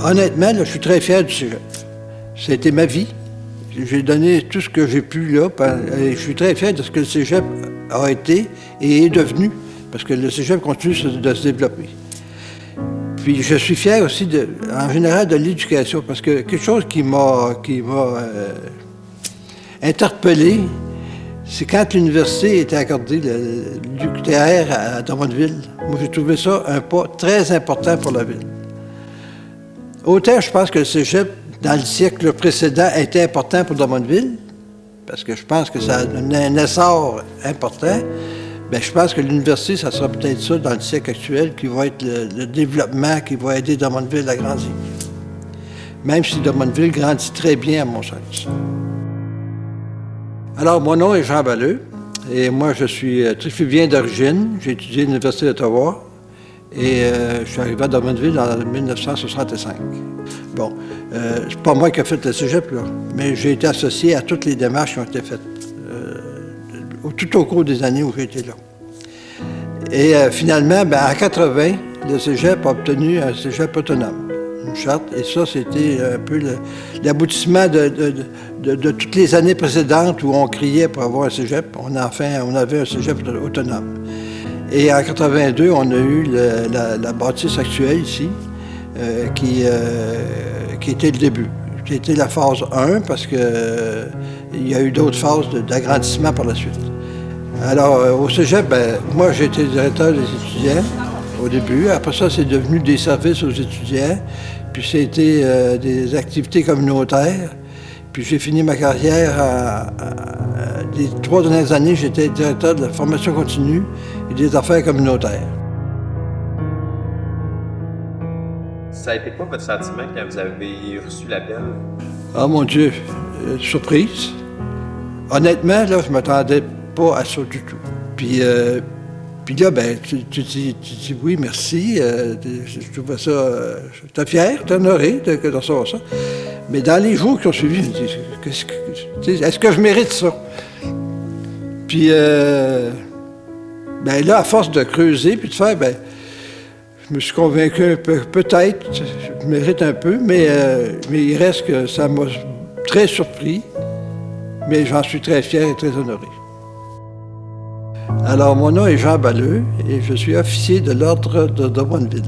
Honnêtement, là, je suis très fier du cégep. C'était ma vie. J'ai donné tout ce que j'ai pu là. Et je suis très fier de ce que le cégep a été et est devenu, parce que le cégep continue de se développer. Puis je suis fier aussi, en général, de l'éducation, parce que quelque chose qui m'a interpellé, c'est quand l'université était accordée, l'UQTR à Drummondville. Moi, j'ai trouvé ça un pas très important pour la ville. Autant je pense que le cégep, dans le siècle précédent, était important pour Drummondville, parce que je pense que ça a donné un essor important. Bien, je pense que l'université, ça sera peut-être ça dans le siècle actuel, qui va être le développement qui va aider Drummondville à grandir. Même si Drummondville grandit très bien, à mon sens. Alors, mon nom est Jean Balleux, et moi, je suis trifluvien d'origine. J'ai étudié à l'Université d'Ottawa, et je suis arrivé à Drummondville en 1965. Bon, c'est pas moi qui ai fait le cégep, là, mais j'ai été associé à toutes les démarches qui ont été faites. Tout au cours des années où j'ai été là. Et finalement, bien, en 80, le cégep a obtenu un cégep autonome, une charte, et ça, c'était un peu l'aboutissement de toutes les années précédentes où on criait pour avoir un cégep. On avait un cégep autonome. Et en 82, on a eu la bâtisse actuelle ici, qui était le début. Qui était la phase 1, parce qu'il y a eu d'autres phases d'agrandissement par la suite. Alors, au cégep, ben, moi, j'ai été directeur des étudiants au début. Après ça, c'est devenu des services aux étudiants. Puis, c'était des activités communautaires. Puis, j'ai fini ma carrière les 3 dernières années, j'étais directeur de la formation continue et des affaires communautaires. Ça a été quoi votre sentiment quand vous avez reçu l'appel? Ah, mon Dieu, surprise. Honnêtement, là, je ne m'attendais pas à ça du tout. Puis là, ben, tu dis oui, merci. Je trouvais ça. J'étais fier, j'étais honoré de recevoir ça. Mais dans les jours qui ont suivi, je me dis, est-ce que je mérite ça? Puis, ben là, à force de creuser puis de faire, ben, je me suis convaincu peut-être, je mérite un peu, mais il reste que ça m'a très surpris, mais j'en suis très fier et très honoré. Alors, mon nom est Jean Balleux et je suis officier de l'Ordre de Drummondville.